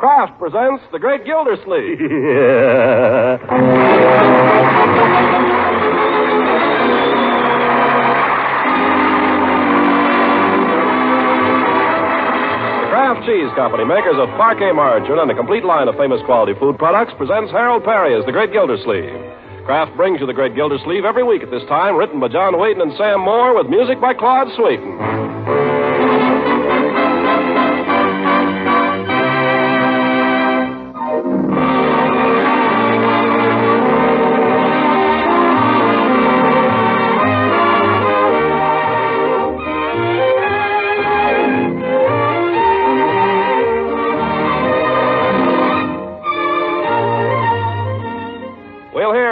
Kraft presents The Great Gildersleeve. Kraft Cheese Company, makers of Parquet margarine and a complete line of famous quality food products, presents Harold Perry as The Great Gildersleeve. Kraft brings you The Great Gildersleeve every week at this time, written by John Wayton and Sam Moore, with music by Claude Sweeten.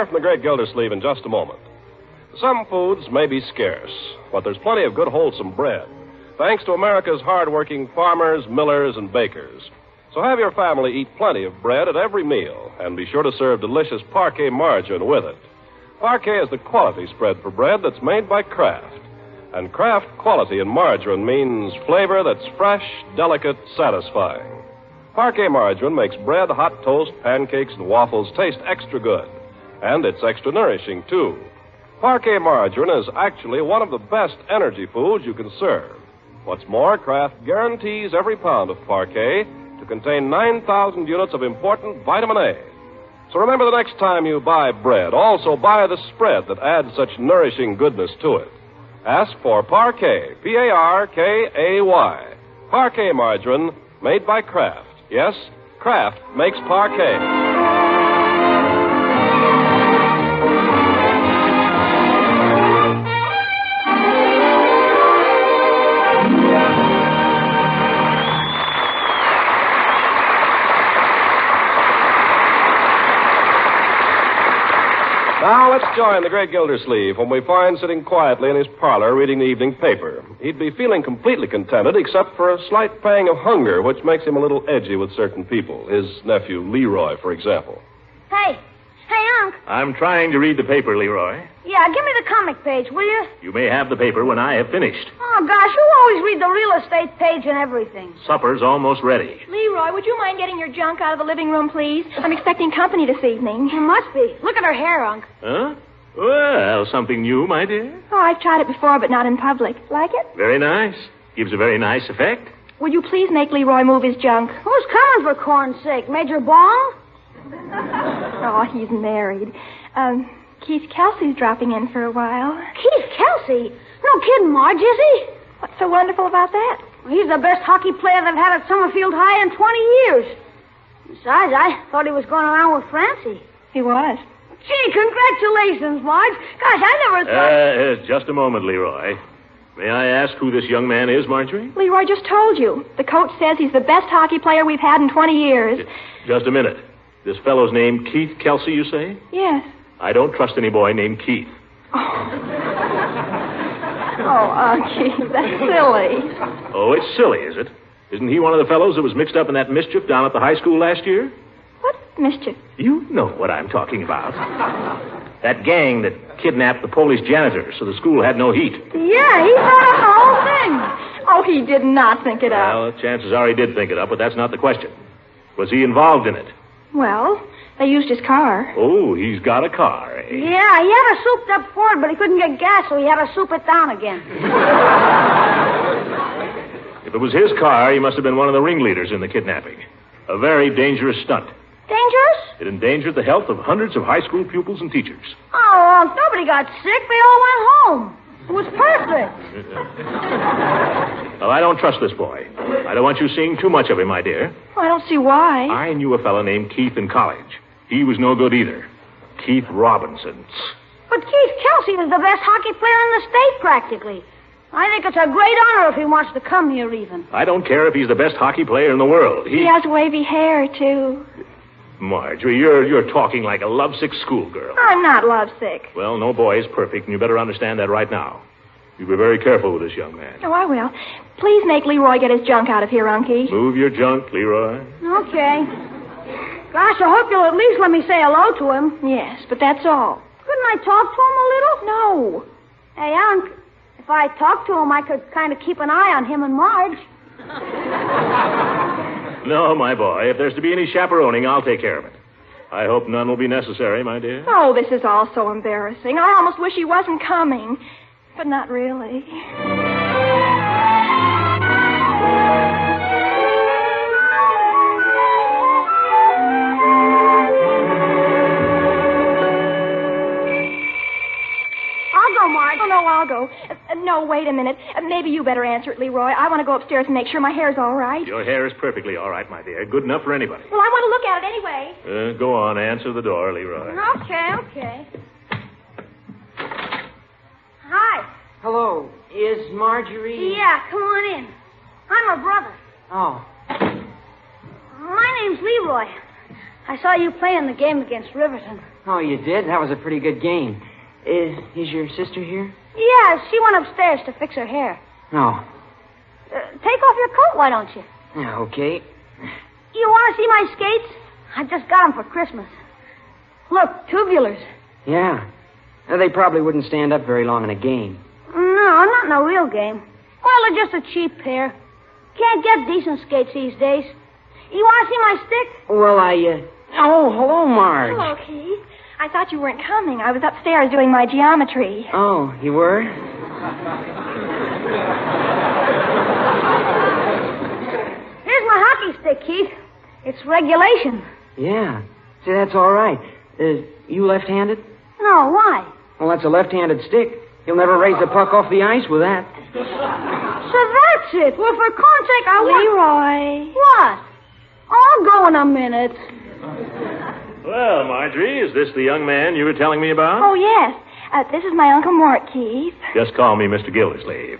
From the Great Gildersleeve in just a moment. Some foods may be scarce, but there's plenty of good, wholesome bread, thanks to America's hard-working farmers, millers, and bakers. So have your family eat plenty of bread at every meal, and be sure to serve delicious Parquet margarine with it. Parquet is the quality spread for bread that's made by Kraft. And Kraft quality in margarine means flavor that's fresh, delicate, satisfying. Parquet margarine makes bread, hot toast, pancakes, and waffles taste extra good. And it's extra nourishing, too. Parquet margarine is actually one of the best energy foods you can serve. What's more, Kraft guarantees every pound of Parquet to contain 9,000 units of important vitamin A. So remember, the next time you buy bread, also buy the spread that adds such nourishing goodness to it. Ask for Parquet, P-A-R-K-A-Y. Parquet margarine made by Kraft. Yes, Kraft makes Parquet. Now let's join the Great Gildersleeve, whom we find sitting quietly in his parlor reading the evening paper. He'd be feeling completely contented except for a slight pang of hunger, which makes him a little edgy with certain people. His nephew, Leroy, for example. Hey, Unc. I'm trying to read the paper, Leroy. Yeah, give me the comic page, will you? You may have the paper when I have finished. Oh, gosh, you always read the real estate page and everything. Supper's almost ready. Leroy, would you mind getting your junk out of the living room, please? I'm expecting company this evening. You must be. Look at her hair, Unc. Huh? Well, something new, my dear. Oh, I've tried it before, but not in public. Like it? Very nice. Gives a very nice effect. Would you please make Leroy move his junk? Who's coming, for corn's sake? Major Bong? Oh, he's married. Keith Kelsey's dropping in for a while. Keith Kelsey? No kidding, Marge, is he? What's so wonderful about that? Well, he's the best hockey player they've had at Summerfield High in 20 years. Besides, I thought he was going around with Francie. He was. Gee, congratulations, Marge. Gosh, I never thought... Just a moment, Leroy. May I ask who this young man is, Marjorie? Leroy just told you. The coach says he's the best hockey player we've had in 20 years. Just a minute. This fellow's name Keith Kelsey, you say? Yes. I don't trust any boy named Keith. Keith, that's silly. Oh, it's silly, is it? Isn't he one of the fellows that was mixed up in that mischief down at the high school last year? What mischief? You know what I'm talking about. That gang that kidnapped the Polish janitor so the school had no heat. Yeah, he thought up the whole thing. Oh, he did not think it up. Well, chances are he did think it up, but that's not the question. Was he involved in it? Well, they used his car. Oh, he's got a car, eh? Yeah, he had a souped-up Ford, but he couldn't get gas, so he had to soup it down again. If it was his car, he must have been one of the ringleaders in the kidnapping. A very dangerous stunt. Dangerous? It endangered the health of hundreds of high school pupils and teachers. Oh, nobody got sick. They all went home. It was perfect. Well, I don't trust this boy. I don't want you seeing too much of him, my dear. I don't see why. I knew a fellow named Keith in college. He was no good either. Keith Robinson. But Keith Kelsey is the best hockey player in the state, practically. I think it's a great honor if he wants to come here, even. I don't care if he's the best hockey player in the world. He has wavy hair, too. Marjorie, you're talking like a lovesick schoolgirl. I'm not lovesick. Well, no boy is perfect, and you better understand that right now. You be very careful with this young man. Oh, I will. Please make Leroy get his junk out of here, Unky. Move your junk, Leroy. Okay. Gosh, I hope you'll at least let me say hello to him. Yes, but that's all. Couldn't I talk to him a little? No. Hey, Unc, if I talked to him, I could kind of keep an eye on him and Marge. No, my boy. If there's to be any chaperoning, I'll take care of it. I hope none will be necessary, my dear. Oh, this is all so embarrassing. I almost wish he wasn't coming. But not really. Marge. Oh, no, I'll go. No, wait a minute. Maybe you better answer it, Leroy. I want to go upstairs and make sure my hair's all right. Your hair is perfectly all right, my dear. Good enough for anybody. Well, I want to look at it anyway. Go on. Answer the door, Leroy. Okay. Hi. Hello. Is Marjorie... Yeah, come on in. I'm her brother. Oh. My name's Leroy. I saw you playing the game against Riverton. Oh, you did? That was a pretty good game. Is your sister here? Yeah, she went upstairs to fix her hair. No. Take off your coat, why don't you? Yeah, okay. You want to see my skates? I just got them for Christmas. Look, tubulars. Yeah. They probably wouldn't stand up very long in a game. No, not in a real game. Well, they're just a cheap pair. Can't get decent skates these days. You want to see my stick? Well, Oh, hello, Marge. Hello, Keith. I thought you weren't coming. I was upstairs doing my geometry. Oh, you were? Here's my hockey stick, Keith. It's regulation. Yeah. See, that's all right. You left-handed? No, why? Well, that's a left-handed stick. You'll never raise the puck off the ice with that. So that's it. Well, for corn's sake, I want... Leroy. What? I'll go in a minute. Well, Marjorie, is this the young man you were telling me about? Oh, yes. This is my Uncle Mort, Keith. Just call me Mr. Gildersleeve.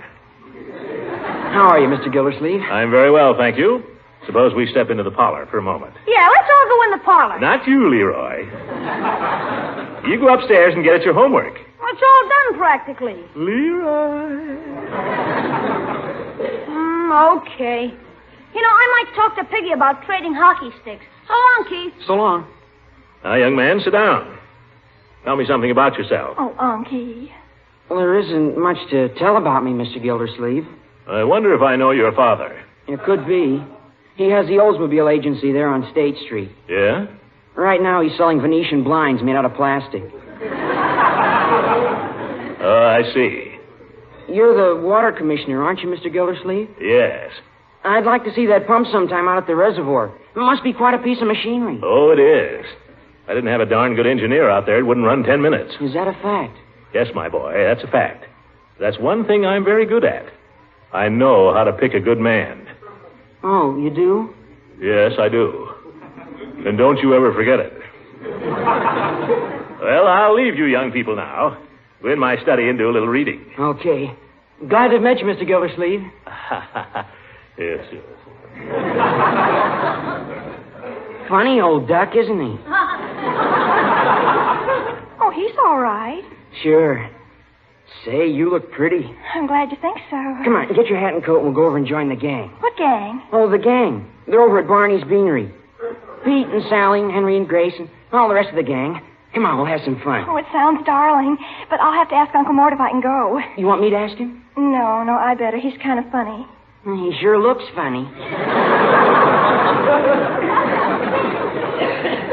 How are you, Mr. Gildersleeve? I'm very well, thank you. Suppose we step into the parlor for a moment. Yeah, let's all go in the parlor. Not you, Leroy. You go upstairs and get at your homework. It's all done, practically. Leroy. Okay. You know, I might talk to Piggy about trading hockey sticks. So long, Keith. So long. Now, young man, sit down. Tell me something about yourself. Oh, Unky. Well, there isn't much to tell about me, Mr. Gildersleeve. I wonder if I know your father. It could be. He has the Oldsmobile agency there on State Street. Yeah? Right now, he's selling Venetian blinds made out of plastic. Oh, I see. You're the water commissioner, aren't you, Mr. Gildersleeve? Yes. I'd like to see that pump sometime out at the reservoir. It must be quite a piece of machinery. Oh, it is. If I didn't have a darn good engineer out there, it wouldn't run 10 minutes. Is that a fact? Yes, my boy, that's a fact. That's one thing I'm very good at. I know how to pick a good man. Oh, you do? Yes, I do. And don't you ever forget it. Well, I'll leave you young people now. Go in my study and do a little reading. Okay. Glad to have met you, Mr. Gildersleeve. Yes. Funny old duck, isn't he? Oh, he's all right. Sure. Say, you look pretty. I'm glad you think so. Come on, get your hat and coat and we'll go over and join the gang. What gang? Oh, the gang. They're over at Barney's Beanery. Pete and Sally and Henry and Grace and all the rest of the gang. Come on, we'll have some fun. Oh, it sounds darling, but I'll have to ask Uncle Mort if I can go. You want me to ask him? No, I better. He's kind of funny. He sure looks funny.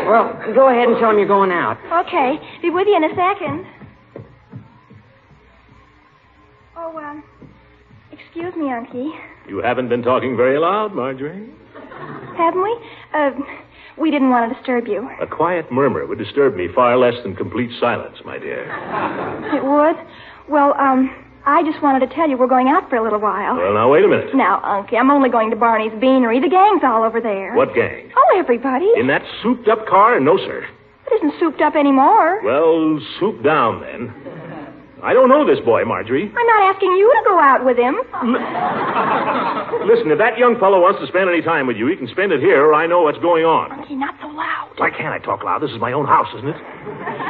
Well, go ahead and tell him you're going out. Okay, be with you in a second. Oh, excuse me, Unky. You haven't been talking very loud, Marjorie. Haven't we? We didn't want to disturb you. A quiet murmur would disturb me far less than complete silence, my dear. It would? Well, I just wanted to tell you we're going out for a little while. Well, now, wait a minute. Now, Unky, I'm only going to Barney's Beanery. The gang's all over there. What gang? Oh, everybody. In that souped-up car? No, sir. It isn't souped up anymore. Well, soup down, then. I don't know this boy, Marjorie. I'm not asking you to go out with him. Listen, if that young fellow wants to spend any time with you, he can spend it here, or I know what's going on. Unky, not so loud. Why can't I talk loud? This is my own house, isn't it?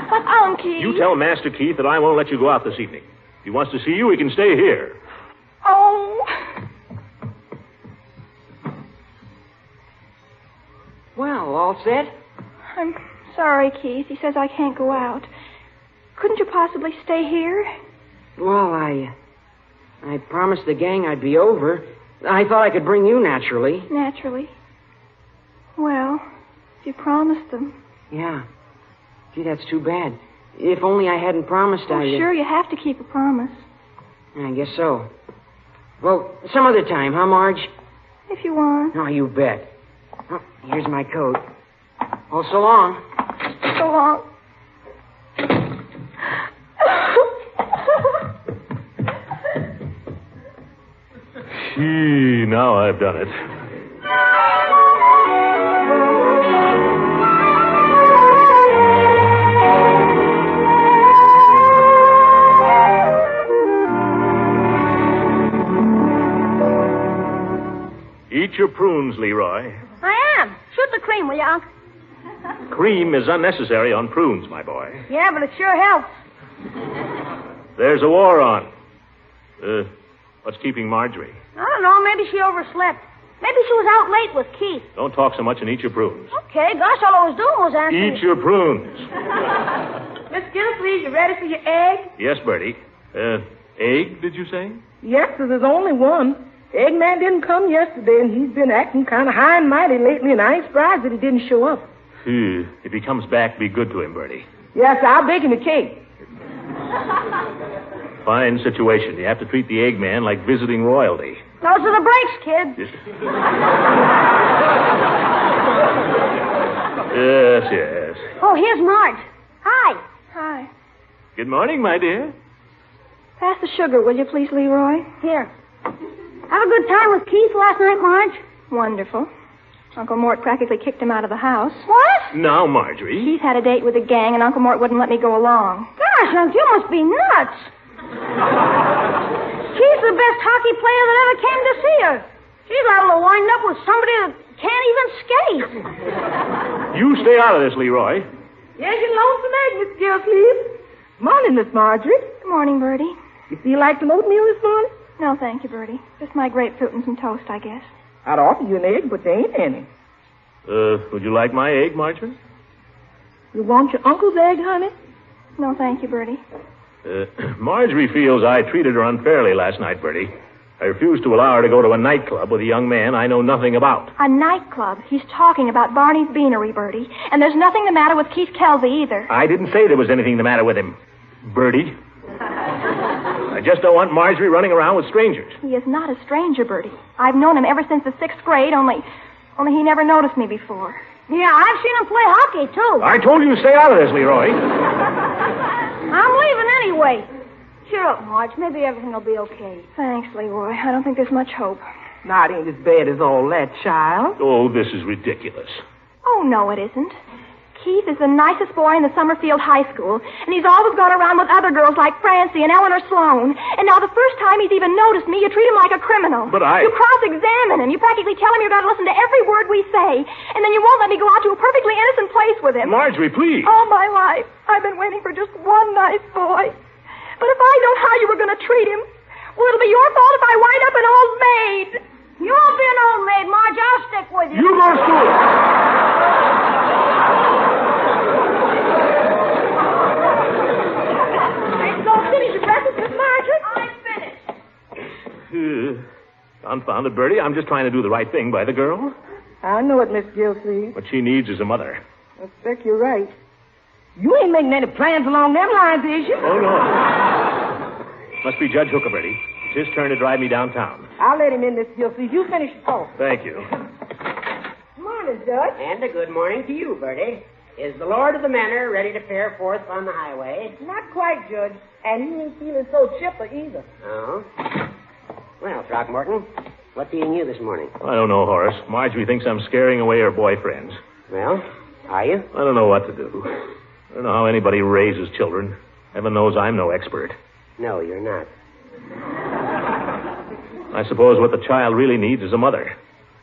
But, Unky... You tell Master Keith that I won't let you go out this evening. If he wants to see you, he can stay here. Oh... Well, all set? I'm sorry, Keith. He says I can't go out. Couldn't you possibly stay here? Well, I promised the gang I'd be over. I thought I could bring you naturally. Naturally. Well, you promised them. Yeah. Gee, that's too bad. If only I hadn't promised, Sure, you have to keep a promise. I guess so. Well, some other time, huh, Marge? If you want. Oh, you bet. Oh, here's my coat. Oh, so long. So long. Gee, now I've done it. Eat your prunes, Leroy. I am. Shoot the cream, will you, Unc? Cream is unnecessary on prunes, my boy. Yeah, but it sure helps. There's a war on. What's keeping Marjorie? I don't know. Maybe she overslept. Maybe she was out late with Keith. Don't talk so much and eat your prunes. Okay, gosh, all I was doing was asking. Eat your prunes. Miss Gildersleeve, you ready for your egg? Yes, Bertie. Egg, did you say? Yes, there's only one. Eggman didn't come yesterday, and he's been acting kind of high and mighty lately, and I ain't surprised that he didn't show up. If he comes back, be good to him, Bertie. Yes, I'll bake him a cake. Fine situation. You have to treat the Eggman like visiting royalty. Those are the breaks, kid. Yes. Oh, here's Marge. Hi. Hi. Good morning, my dear. Pass the sugar, will you please, Leroy? Here. Have a good time with Keith last night, Marge? Wonderful. Uncle Mort practically kicked him out of the house. What? Now, Marjorie. Keith had a date with a gang, and Uncle Mort wouldn't let me go along. Gosh, Unc, you must be nuts. Keith's the best hockey player that ever came to see her. She's liable to wind up with somebody that can't even skate. You stay out of this, Leroy. Yes, you lonesome egg, Miss Gildersleeve. Morning, Miss Marjorie. Good morning, Bertie. You feel like some oatmeal this morning? No, thank you, Bertie. Just my grapefruit and some toast, I guess. I'd offer you an egg, but there ain't any. Would you like my egg, Marjorie? You want your uncle's egg, honey? No, thank you, Bertie. Marjorie feels I treated her unfairly last night, Bertie. I refused to allow her to go to a nightclub with a young man I know nothing about. A nightclub? He's talking about Barney's Beanery, Bertie. And there's nothing the matter with Keith Kelsey either. I didn't say there was anything the matter with him, Bertie. I just don't want Marjorie running around with strangers. He is not a stranger, Bertie. I've known him ever since the 6th grade, only he never noticed me before. Yeah, I've seen him play hockey, too. I told you to stay out of this, Leroy. I'm leaving anyway. Cheer up, Marge. Maybe everything will be okay. Thanks, Leroy. I don't think there's much hope. Not ain't as bad as all that, child. Oh, this is ridiculous. Oh, no, it isn't. Keith is the nicest boy in the Summerfield High School, and he's always gone around with other girls like Francie and Eleanor Sloan. And now the first time he's even noticed me, you treat him like a criminal. But You cross-examine him. You practically tell him you're going to listen to every word we say, and then you won't let me go out to a perfectly innocent place with him. Marjorie, please. All my life, I've been waiting for just one nice boy. But if I'd known how you were going to treat him, well, it'll be your fault if I wind up an old maid. You won't be an old maid, Marge. I'll stick with you. You go to school. Confounded, Bertie. I'm just trying to do the right thing by the girl. I know it, Miss Gildersleeve. What she needs is a mother. I expect you're right. You ain't making any plans along them lines, is you? Oh, no. Must be Judge Hooker, Bertie. It's his turn to drive me downtown. I'll let him in, Miss Gildersleeve. You finish your talk. Thank you. Morning, Judge. And a good morning to you, Bertie. Is the Lord of the Manor ready to fare forth on the highway? Not quite, Judge. And he ain't feeling so chipper either. Oh? Well, Throckmorton, what's eating you this morning? I don't know, Horace. Marjorie thinks I'm scaring away her boyfriends. Well, are you? I don't know what to do. I don't know how anybody raises children. Heaven knows I'm no expert. No, you're not. I suppose what the child really needs is a mother.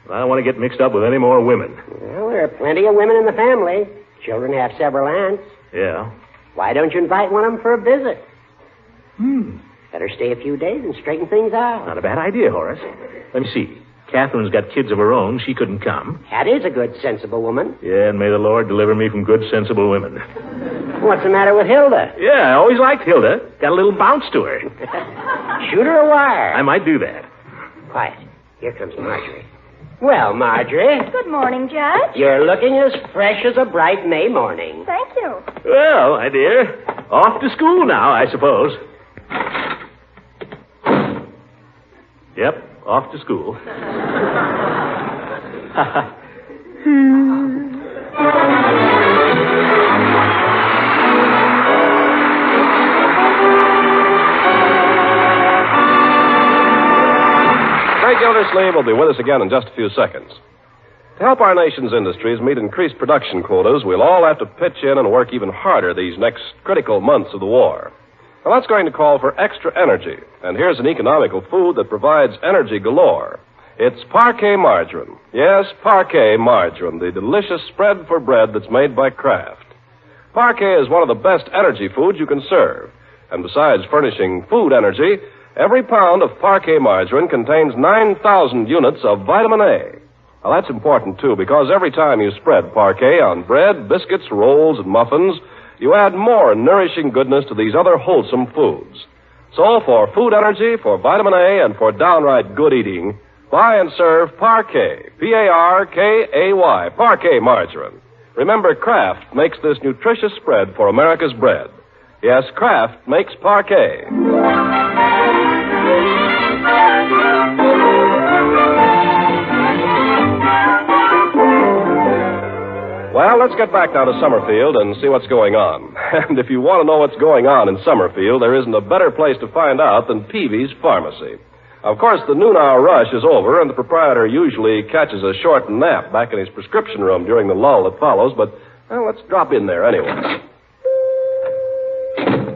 I don't want to get mixed up with any more women. Well, there are plenty of women in the family. Children have several aunts. Yeah? Why don't you invite one of them for a visit? Better stay a few days and straighten things out. Not a bad idea, Horace. Let me see. Catherine's got kids of her own. She couldn't come. That is a good, sensible woman. Yeah, and may the Lord deliver me from good, sensible women. What's the matter with Hilda? Yeah, I always liked Hilda. Got a little bounce to her. Shoot her a wire. I might do that. Quiet. Here comes Marjorie. Well, Marjorie, Good morning, Judge. you're looking as fresh as a bright May morning. Thank you. Well, my dear, off to school now, I suppose. Yep, off to school. Ray Gildersleeve will be with us again in just a few seconds. To help our nation's industries meet increased production quotas, we'll all have to pitch in and work even harder these next critical months of the war. Now, that's going to call for extra energy, and here's an economical food that provides energy galore. It's Parquet margarine. Yes, Parquet margarine, the delicious spread for bread that's made by Kraft. Parquet is one of the best energy foods you can serve, and besides furnishing food energy, every pound of Parquet margarine contains 9,000 units of vitamin A. Now, that's important, too, because every time you spread Parquet on bread, biscuits, rolls, and muffins, you add more nourishing goodness to these other wholesome foods. So, for food energy, for vitamin A, and for downright good eating, buy and serve Parquet, P-A-R-K-A-Y, Parquet margarine. Remember, Kraft makes this nutritious spread for America's bread. Yes, Kraft makes Parquet. Well, let's get back now to Summerfield and see what's going on. And if you want to know what's going on in Summerfield, there isn't a better place to find out than Peavy's Pharmacy. Of course, the noon-hour rush is over, and the proprietor usually catches a short nap back in his prescription room during the lull that follows, but well, let's drop in there anyway.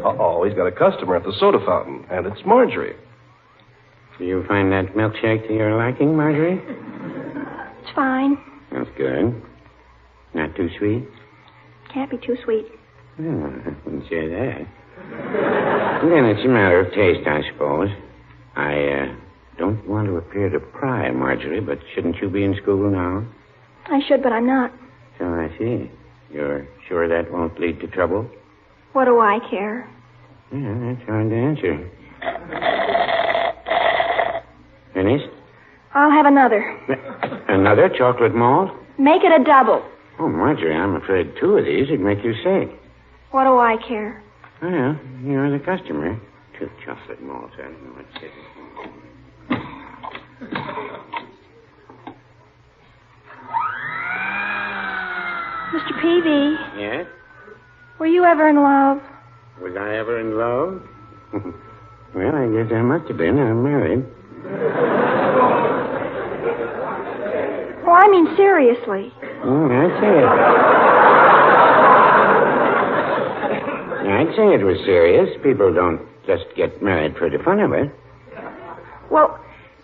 Uh-oh, he's got a customer at the soda fountain, and it's Marjorie. Do you find that milkshake to your liking, Marjorie? It's fine. That's good. Not too sweet? Can't be too sweet. Oh, I wouldn't say that. Then it's a matter of taste, I suppose. I don't want to appear to pry, Marjorie, but shouldn't you be in school now? I should, but I'm not. So I see. You're sure that won't lead to trouble? What do I care? Yeah, that's hard to answer. Finished? I'll have another. Another chocolate malt? Make it a double. Oh, Marjorie, I'm afraid 2 of these would make you sick. What do I care? Well, you're the customer. 2 chocolate malts, I don't know what's it. Mr. Peavy, Yes? were you ever in love? Was I ever in love? Well, I guess I must have been. I'm married. Oh, I mean seriously. I'd say it. I'd say it was serious. People don't just get married for the fun of it. Well,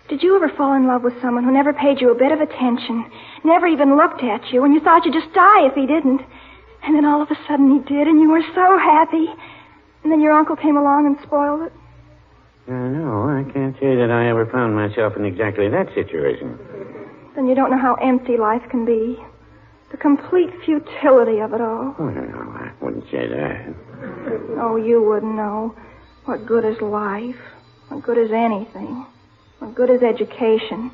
did you ever fall in love with someone who never paid you a bit of attention, never even looked at you, and you thought you'd just die if he didn't? And then all of a sudden he did, and you were so happy. And then your uncle came along and spoiled it. No, I can't say that I ever found myself in exactly that situation. Then you don't know how empty life can be. The complete futility of it all. Oh, no, I wouldn't say that. Oh, you wouldn't know. What good is life? What good is anything? What good is education?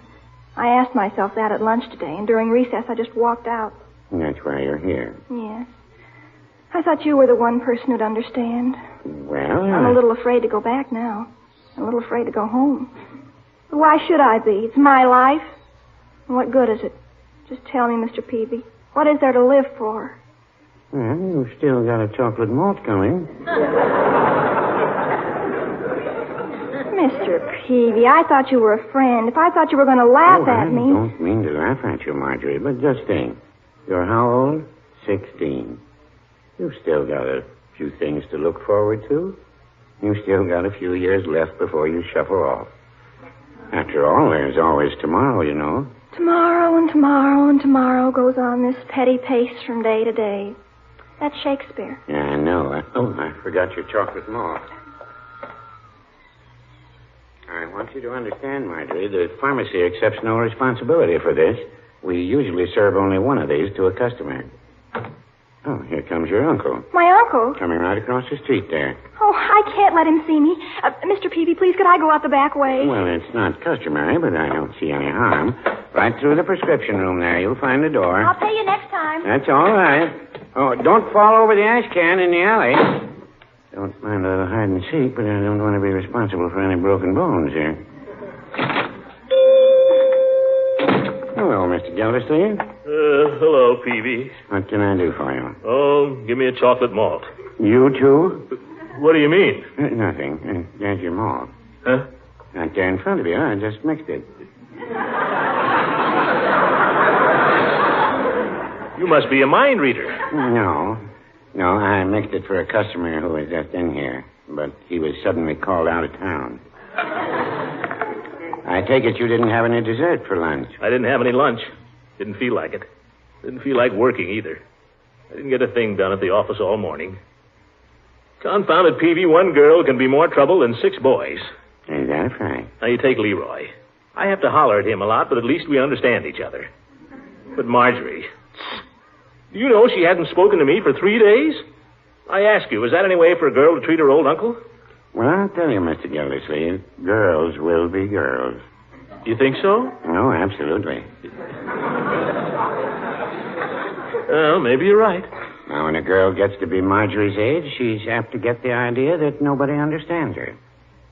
I asked myself that at lunch today, and during recess I just walked out. And that's why you're here. Yes. I thought you were the one person who'd understand. Well, I'm a little afraid to go back now. I'm a little afraid to go home. But why should I be? It's my life. And what good is it? Just tell me, Mr. Peavy. What is there to live for? Well, you've still got a chocolate malt coming. Mr. Peavy, I thought you were a friend. If I thought you were going to laugh at me... I don't mean to laugh at you, Marjorie, but just think. You're how old? 16. You've still got a few things to look forward to. You've still got a few years left before you shuffle off. After all, there's always tomorrow, you know. Tomorrow and tomorrow and tomorrow goes on this petty pace from day to day. That's Shakespeare. Yeah, I know. I forgot your chocolate malt. I want you to understand, Marjorie, the pharmacy accepts no responsibility for this. We usually serve only one of these to a customer. Oh, here comes your uncle. My uncle? Coming right across the street there. Oh, I can't let him see me. Mr. Peavy, please, could I go out the back way? Well, it's not customary, but I don't see any harm. Right through the prescription room there. You'll find the door. I'll pay you next time. That's all right. Oh, don't fall over the ash can in the alley. Don't mind a little hide and seek, but I don't want to be responsible for any broken bones here. Hello, Mr. Gildersleeve. Hello, Peavy. What can I do for you? Oh, give me a chocolate malt. You too? What do you mean? Nothing. There's your malt. Huh? Right there in front of you. I just mixed it. You must be a mind reader. No, I mixed it for a customer who was just in here, but he was suddenly called out of town. I take it you didn't have any dessert for lunch. I didn't have any lunch. Didn't feel like it. Didn't feel like working either. I didn't get a thing done at the office all morning. Confounded Peavy, one girl can be more trouble than 6 boys. Is that a fact? Now, you take Leroy. I have to holler at him a lot, but at least we understand each other. But Marjorie... Do you know she hasn't spoken to me for 3 days? I ask you, is that any way for a girl to treat her old uncle? Well, I'll tell you, Mr. Gildersleeve, girls will be girls. You think so? Oh, absolutely. Well, maybe you're right. Now, when a girl gets to be Marjorie's age, she's apt to get the idea that nobody understands her.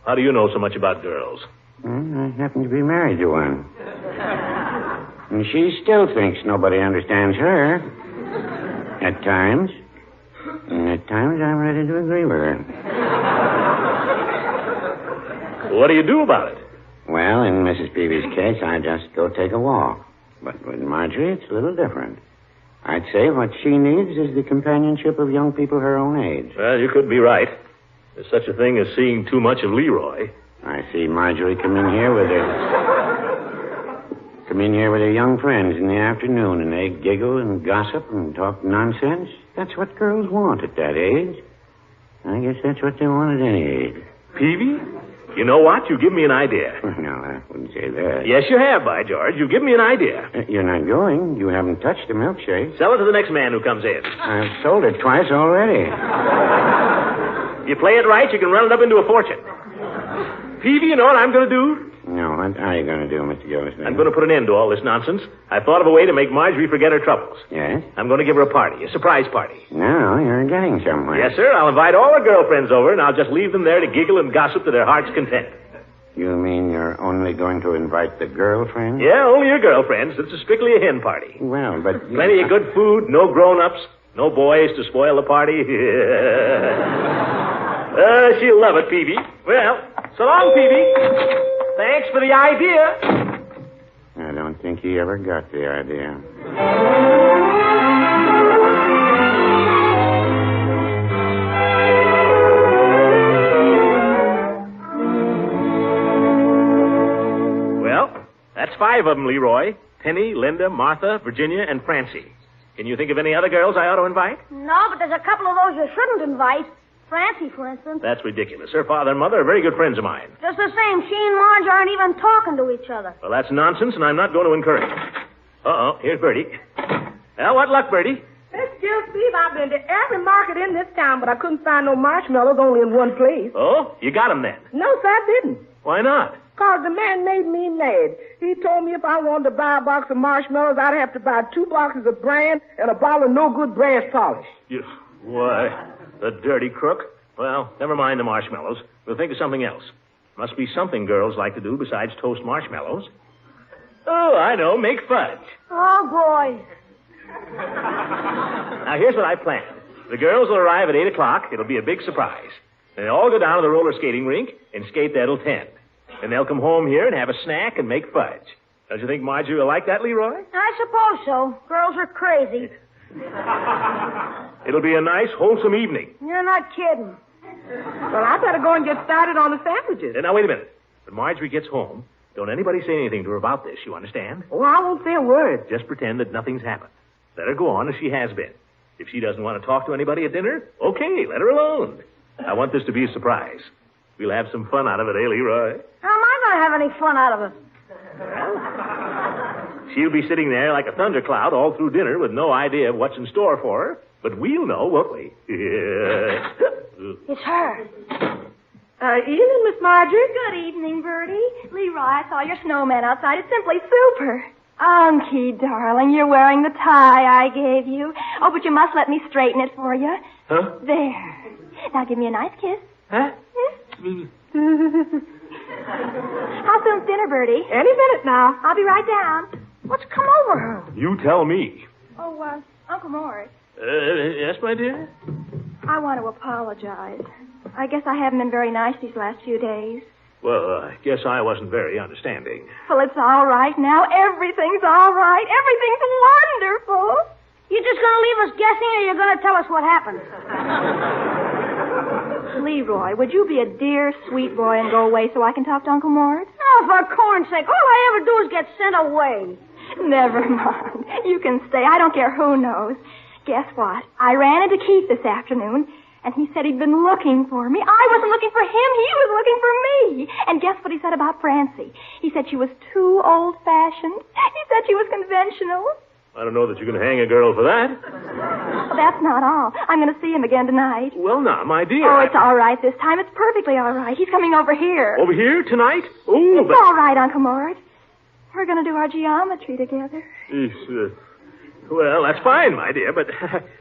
How do you know so much about girls? I happen to be married to one. And she still thinks nobody understands her. At times. And at times I'm ready to agree with her. What do you do about it? Well, in Mrs. Peavy's case, I just go take a walk. But with Marjorie, it's a little different. I'd say what she needs is the companionship of young people her own age. Well, you could be right. There's such a thing as seeing too much of Leroy. I see Marjorie come in here with her young friends in the afternoon, and they giggle and gossip and talk nonsense. That's what girls want at that age. I guess that's what they want at any age. Peavy? You know what? You give me an idea. No, I wouldn't say that. Yes, you have, by George. You give me an idea. You're not going. You haven't touched the milkshake. Sell it to the next man who comes in. I've sold it twice already. You play it right, you can run it up into a fortune. Peavy, you know what I'm going to do? No, what are you going to do, Mr. Gildersleeve? I'm going to put an end to all this nonsense. I've thought of a way to make Marjorie forget her troubles. Yes? I'm going to give her a party, a surprise party. No, you're getting somewhere. Yes, sir. I'll invite all her girlfriends over, and I'll just leave them there to giggle and gossip to their heart's content. You mean you're only going to invite the girlfriends? Yeah, only your girlfriends. It's strictly a hen party. Well, but... Plenty of good food, no grown-ups, no boys to spoil the party. She'll love it, Peavy. Well, so long, Peavy. Thanks for the idea. I don't think he ever got the idea. Well, that's 5 of them, Leroy. Penny, Linda, Martha, Virginia, and Francie. Can you think of any other girls I ought to invite? No, but there's a couple of those you shouldn't invite. Francie, for instance. That's ridiculous. Her father and mother are very good friends of mine. Just the same, she and Marge aren't even talking to each other. Well, that's nonsense, and I'm not going to encourage it. Uh-oh, here's Bertie. Well, what luck, Bertie? Miss Gildersleeve, I've been to every market in this town, but I couldn't find no marshmallows, only in one place. Oh, you got them then? No, sir, I didn't. Why not? Because the man made me mad. He told me if I wanted to buy a box of marshmallows, I'd have to buy 2 boxes of bran and a bottle of no-good brass polish. Why, the dirty crook. Well, never mind the marshmallows. We'll think of something else. Must be something girls like to do besides toast marshmallows. Oh, I know. Make fudge. Oh, boy. Now, here's what I planned. The girls will arrive at 8 o'clock. It'll be a big surprise. They all go down to the roller skating rink and skate there till 10. And they'll come home here and have a snack and make fudge. Don't you think Marjorie will like that, Leroy? I suppose so. Girls are crazy. It'll be a nice, wholesome evening. You're not kidding. Well, I better go and get started on the sandwiches. Now, wait a minute. When Marjorie gets home, don't anybody say anything to her about this, you understand? Oh, I won't say a word. Just pretend that nothing's happened. Let her go on as she has been. If she doesn't want to talk to anybody at dinner, okay, let her alone. I want this to be a surprise. We'll have some fun out of it, eh, Leroy? How am I going to have any fun out of it? Well, she'll be sitting there like a thundercloud all through dinner with no idea of what's in store for her. But we'll know, won't we? It's her. Evening, Miss Marjorie. Good evening, Bertie. Leroy, I saw your snowman outside. It's simply super. Unky, darling, you're wearing the tie I gave you. Oh, but you must let me straighten it for you. Huh? There. Now give me a nice kiss. Huh? How soon's dinner, Bertie? Any minute now. I'll be right down. What's come over her? You tell me. Oh, Uncle Mort, Yes, my dear? I want to apologize. I guess I haven't been very nice these last few days. Well, I guess I wasn't very understanding. Well, it's all right now. Everything's all right. Everything's wonderful. You just gonna leave us guessing, or you're gonna tell us what happened? Leroy, would you be a dear, sweet boy and go away so I can talk to Uncle Mort? Oh, for corn's sake, all I ever do is get sent away. Never mind. You can stay. I don't care who knows. Guess what? I ran into Keith this afternoon, and he said he'd been looking for me. I wasn't looking for him. He was looking for me. And guess what he said about Francie? He said she was too old-fashioned. He said she was conventional. I don't know that you can hang a girl for that. Well, that's not all. I'm going to see him again tonight. Well, now, my dear. Oh, it's all right this time. It's perfectly all right. He's coming over here. Over here tonight? Oh, It's all right, Uncle Mort. We're going to do our geometry together. Well, that's fine, my dear, but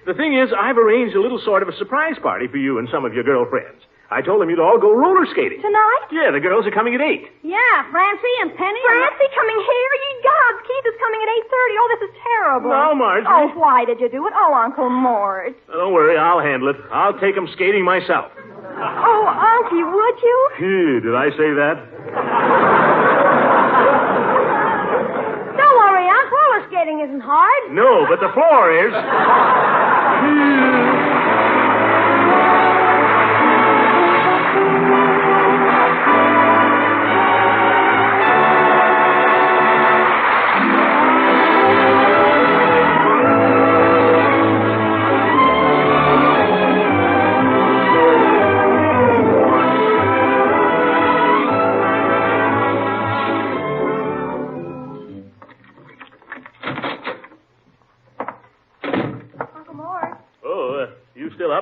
the thing is, I've arranged a little sort of a surprise party for you and some of your girlfriends. I told them you'd all go roller skating. Tonight? Yeah, the girls are coming at 8. Yeah, Francie and Penny. Francie coming here? Ye gods, Keith is coming at 8:30. Oh, this is terrible. No, Marjorie. Oh, why did you do it? Oh, Uncle Mort. Don't worry, I'll handle it. I'll take them skating myself. Oh, Unky, would you? Did I say that? Don't worry, Unc. Roller skating isn't hard. No, but the floor is.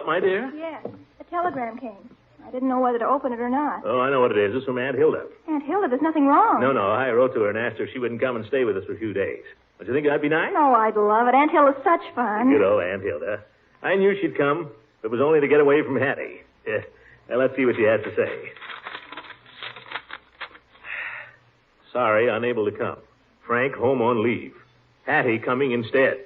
My dear? Yes. A telegram came. I didn't know whether to open it or not. Oh, I know what it is. It's from Aunt Hilda. Aunt Hilda, there's nothing wrong. No, I wrote to her and asked her if she wouldn't come and stay with us for a few days. Don't you think that'd be nice? Oh, I'd love it. Aunt Hilda's such fun. Good old Aunt Hilda. I knew she'd come. It was only to get away from Hattie. Yeah. Now, let's see what she has to say. Sorry, unable to come. Frank home on leave. Hattie coming instead.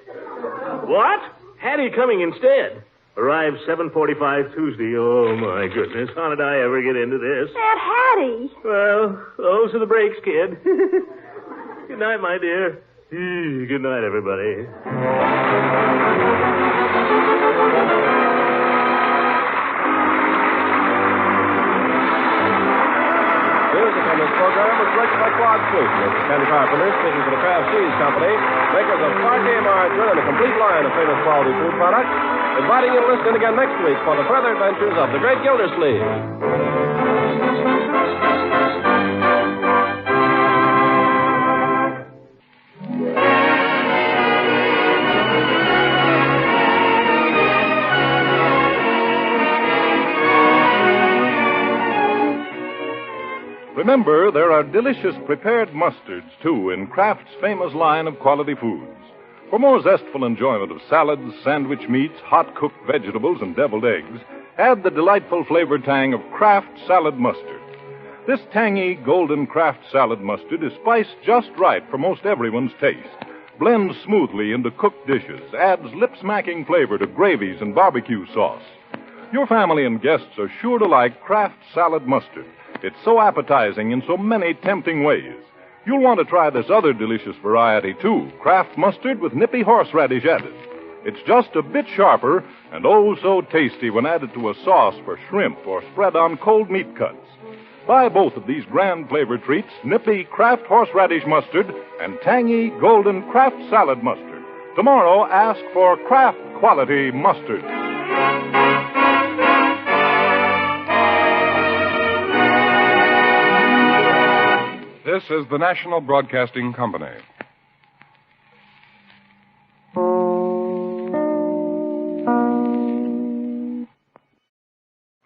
What? Hattie coming instead? Arrived 7:45 Tuesday. Oh, my goodness. How did I ever get into this? Aunt Hattie. Well, those are the breaks, kid. Good night, my dear. Good night, everybody. Music on this program was directed by Claude Sluice. This is Ken Carpenter speaking for the Kraft Cheese Company, makers of Party Margarine and a complete line of famous quality food products, inviting you to listen again next week for the further adventures of the great Gildersleeve. Remember, there are delicious prepared mustards, too, in Kraft's famous line of quality foods. For more zestful enjoyment of salads, sandwich meats, hot-cooked vegetables, and deviled eggs, add the delightful flavor tang of Kraft Salad Mustard. This tangy, golden Kraft Salad Mustard is spiced just right for most everyone's taste, blends smoothly into cooked dishes, adds lip-smacking flavor to gravies and barbecue sauce. Your family and guests are sure to like Kraft Salad Mustard. It's so appetizing in so many tempting ways. You'll want to try this other delicious variety, too, Kraft Mustard with nippy horseradish added. It's just a bit sharper and oh so tasty when added to a sauce for shrimp or spread on cold meat cuts. Buy both of these grand flavor treats, nippy Kraft Horseradish Mustard and tangy golden Kraft Salad Mustard. Tomorrow, ask for Kraft Quality Mustard. This is the National Broadcasting Company.